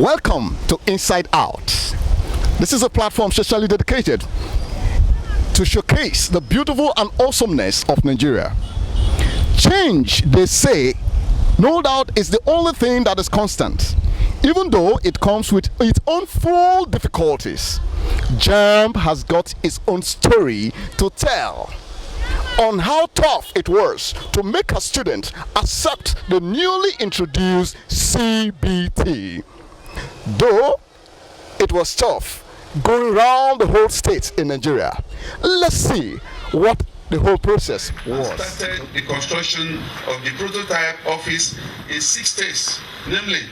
Welcome to Inside Out. This is a platform specially dedicated to showcase the beautiful and awesomeness of Nigeria. Change, they say, no doubt is the only thing that is constant, even though it comes with its own full difficulties. JAMB has got its own story to tell on how tough it was to make a student accept the newly introduced CBT. Though it was tough going around the whole state in Nigeria. Let's see what the whole process was. Started the construction of the prototype office in 6 states, namely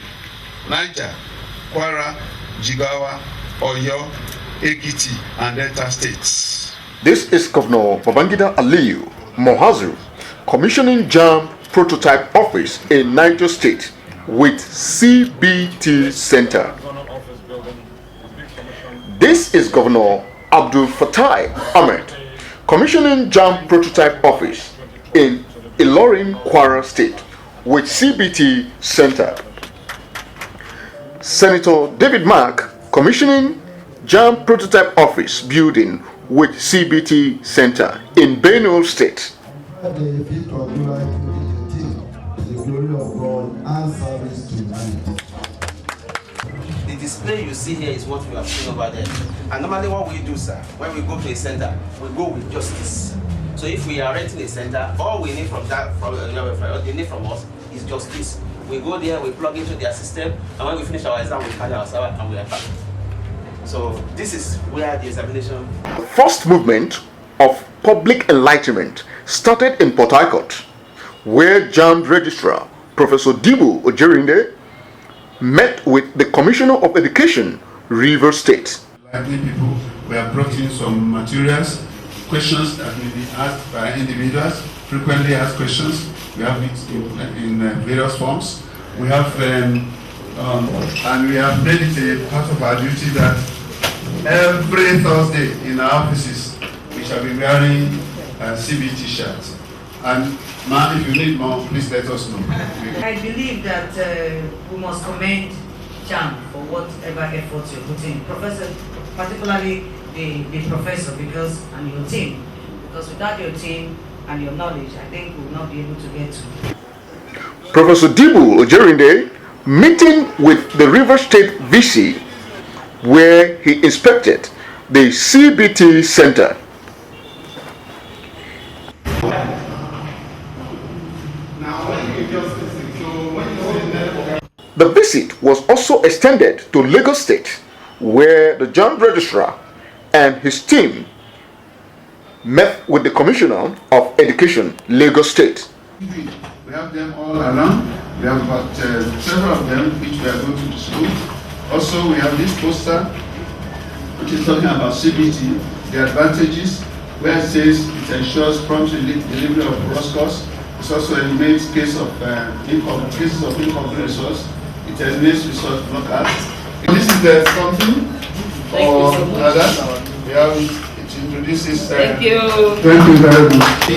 Niger, Kwara, Jigawa, Oyo, Ekiti, and Delta states. This is Governor Babangida Aliyu Mohazu commissioning JAMB prototype office in Niger State with CBT Center. This is Governor Abdul Fatai Ahmed commissioning JAMB prototype office in Ilorin, Kwara State with CBT Center. Senator David Mark commissioning JAMB prototype office building with CBT Center in Benue State. The display you see here is what we have seen over there. And normally what we do, sir, when we go to a center, we go with justice. So if we are renting a center, all we need from they need from us is just this. We go there, we plug into their system, and when we finish our exam, we carry our server and we are back. So this is where the examination. The first movement of public enlightenment started in Port Harcourt, where JAMB Registrar Professor Dibu Ojerinde met with the Commissioner of Education, Rivers State. Likely people, we have brought in some materials, questions that may be asked by individuals, frequently asked questions. We have it in various forms. We have, and we have made it a part of our duty that every Thursday in our offices, we shall be wearing CBT shirts. And ma'am, if you need more, please let us know. I believe that we must commend JAMB for whatever efforts you're putting, Professor, particularly the professor, and your team. Because without your team and your knowledge, I think we will not be able to get to. Professor Dibu Ojerinde meeting with the River State VC, where he inspected the CBT Center. The visit was also extended to Lagos State, where the JAMB Registrar and his team met with the Commissioner of Education, Lagos State. We have them all around. We have about several of them which we are going to the school. Also, we have this poster which is talking about CBT, the advantages, where it says it ensures prompt delivery of gross costs. It also eliminates cases of incomplete resource. It eliminates resource blockers. This is the something or other. We have it introduces. Thank you. Thank you very much.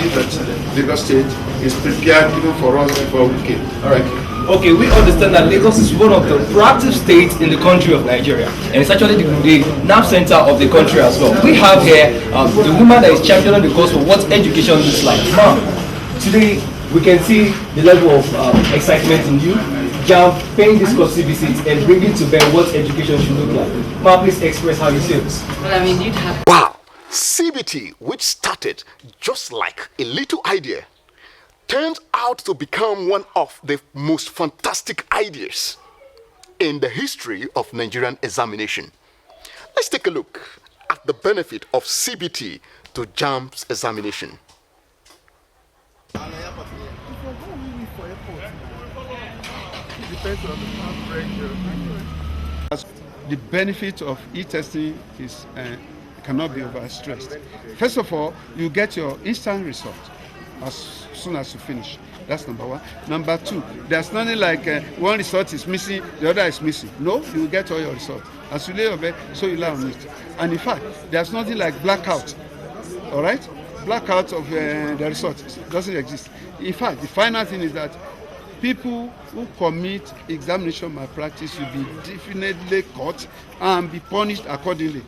Lagos State is prepared even for us before we came. All right. Okay, we understand that Lagos is one of the proactive states in the country of Nigeria, and it's actually the nerve center of the country as well. We have here the woman that is championing the cause for what education looks like. Ma'am, today we can see the level of excitement in you. JAMB paying this course CBC and bringing to bear what education should look like. Ma'am, please express how you feel. Well, I mean, you'd have. Wow, CBT, which started just like a little idea, turned out to become one of the most fantastic ideas in the history of Nigerian examination. Let's take a look at the benefit of CBT to JAMB's examination. The benefit of e-testing is cannot be overstressed. First of all, you get your instant result as soon as you finish. That's number one. Number two, there's nothing like one result is missing, the other is missing. No, you will get all your results. As you lay your bed, so you lie on it. And in fact, there's nothing like blackout. All right? Blackout of the result doesn't exist. In fact, the final thing is that people who commit examination malpractice will be definitely caught and be punished accordingly.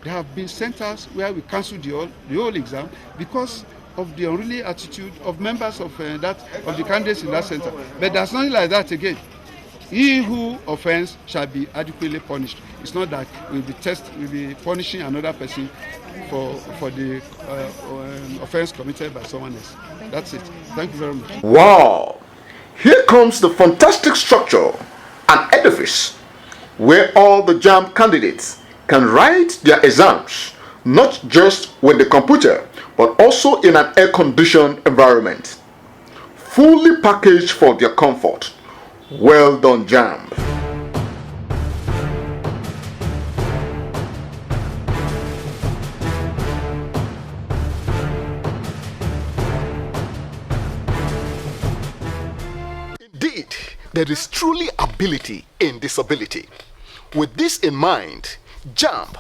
There have been centers where we cancelled the whole exam because of the unruly attitude of members of the candidates in that center. But there's nothing like that again. He who offends shall be adequately punished. It's not that we'll be punishing another person for the offense committed by someone else. That's it. Thank you very much. Wow! Here comes the fantastic structure and edifice where all the JAMB candidates can write their exams, not just with the computer, but also in an air-conditioned environment, fully packaged for their comfort. Well done, JAMB. Indeed, there is truly ability in disability. With this in mind, JAMB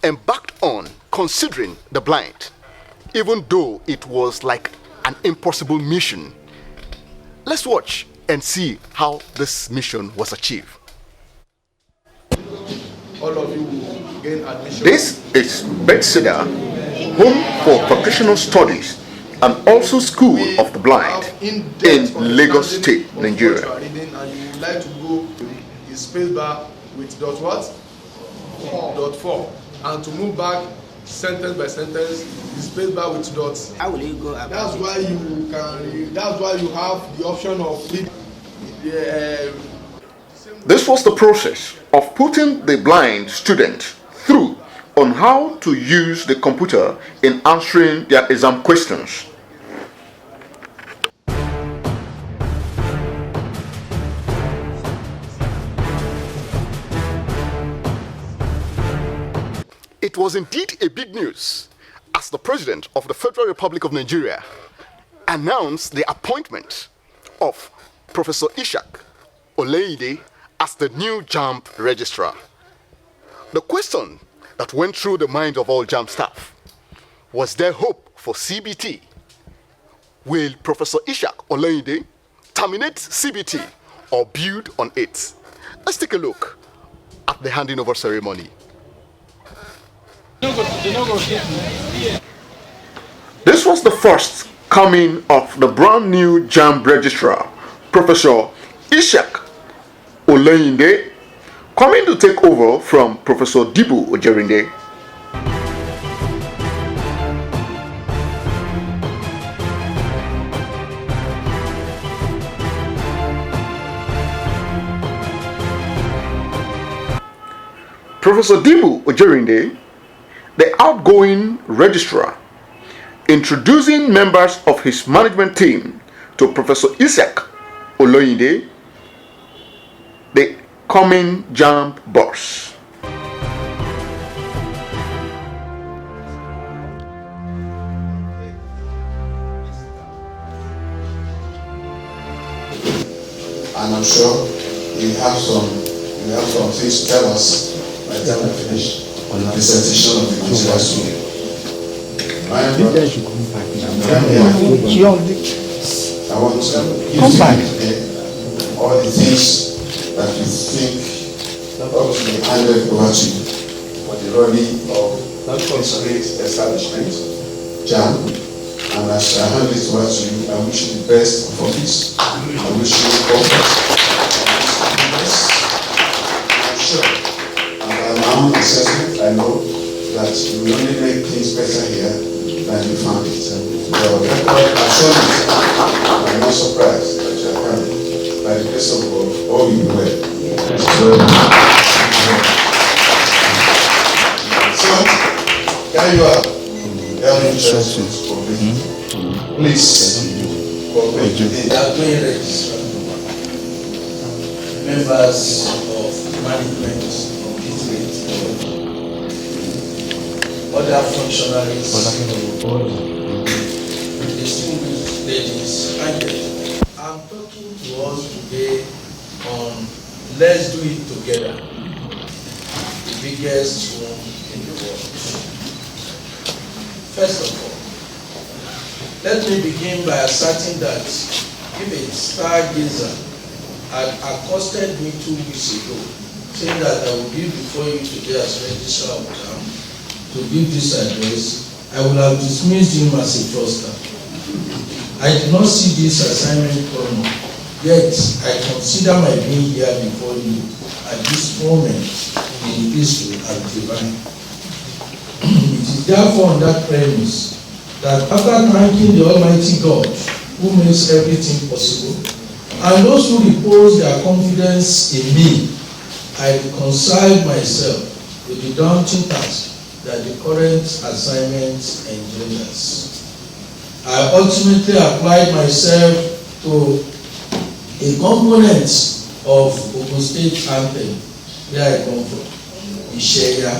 embarked on considering the blind, even though it was like an impossible mission. Let's watch and see how this mission was achieved. All of you will gain admission. This is Bethesda, home for vocational studies and also School of the Blind in Lagos State, Nigeria. And you would like to go is space bar with dot what? Dot 4. And to move back sentence by sentence is space bar with dots. How will you go about That's why you can. That's why you have the option of This was the process of putting the blind student through on how to use the computer in answering their exam questions. It was indeed a big news as the President of the Federal Republic of Nigeria announced the appointment of Professor Is-haq Oloyede as the new JAMB Registrar. The question that went through the mind of all JAMB staff: was there hope for CBT? Will Professor Is-haq Oloyede terminate CBT or build on it? Let's take a look at the handing over ceremony. This was the first coming of the brand new JAMB Registrar, Professor Is-haq Oloyede, coming to take over from Professor Dibu Ojerinde. Professor Dibu Ojerinde, the outgoing registrar, introducing members of his management team to Professor Is-haq Oloyede, the coming JAMB boss. And I'm sure you have some things to tell us by the time we finish on the presentation of the material student. I want to all the things that you think ought to be handed over to you for the running of this great establishment, JAMB. And as I hand it over to you, I wish you the best for this. I wish you comfort. I'm sure, and by my own assessment, I know that you will only make things better here than you found it. Your record assurance, I'm not surprised that you are coming. By the grace of God, all will be well. So, here you are. Please, JAMB Registrar, members of management of this other functionaries, distinguished ladies and gentlemen. I'm talking to us today on Let's Do It Together, the biggest room in the world. First of all, let me begin by asserting that if a stargazer had accosted me 2 weeks ago, saying that I will be before you today as registrar of JAMB to give this address, I would have dismissed him as a fraudster. I did not see this assignment coming, yet I consider my being here before you at this moment in history as divine. It is therefore on that premise that after thanking the Almighty God who makes everything possible, and those who repose their confidence in me, I reconcile myself with the daunting task that the current assignment engenders. I ultimately applied myself to a component of Ogun State anthem where I come from, Isheya,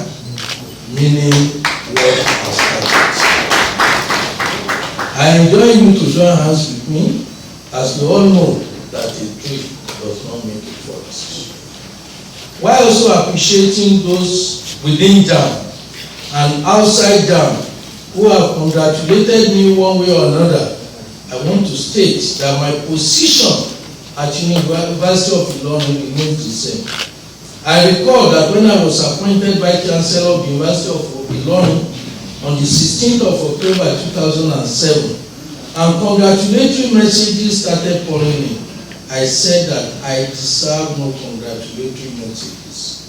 meaning work has started. I enjoy you to join hands with me, as we all know that a tree does not make a forest. While also appreciating those within JAMB and outside JAMB who have congratulated me one way or another, I want to state that my position at University of Ilorin remains the same. I recall that when I was appointed Vice Chancellor of the University of Ilorin on the 16th of October 2007, and congratulatory messages started pouring in, I said that I deserve no congratulatory messages.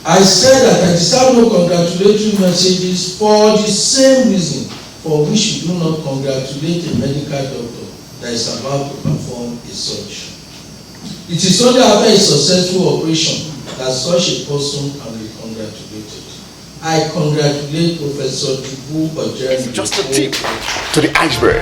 I said that I deserve no congratulatory messages for the same reason for which you do not congratulate a medical doctor that is about to perform a surgery. It is only after a successful operation that such a person can be congratulated. I congratulate Professor Jamb Oloyede. Just a tip to the iceberg.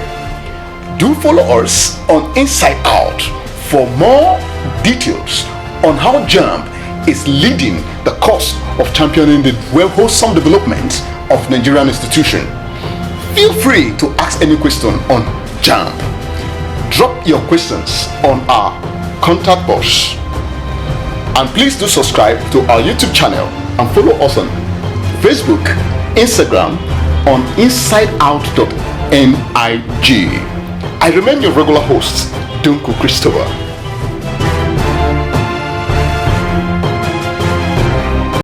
Do follow us on Inside Out for more details on how JAMB is leading the cause of championing the wholesome development of Nigerian institution. Feel free to ask any question on JAMB. Drop your questions on our contact box. And please do subscribe to our YouTube channel and follow us on Facebook, Instagram, on insideout.nig. I remain your regular host, Dunku Christopher.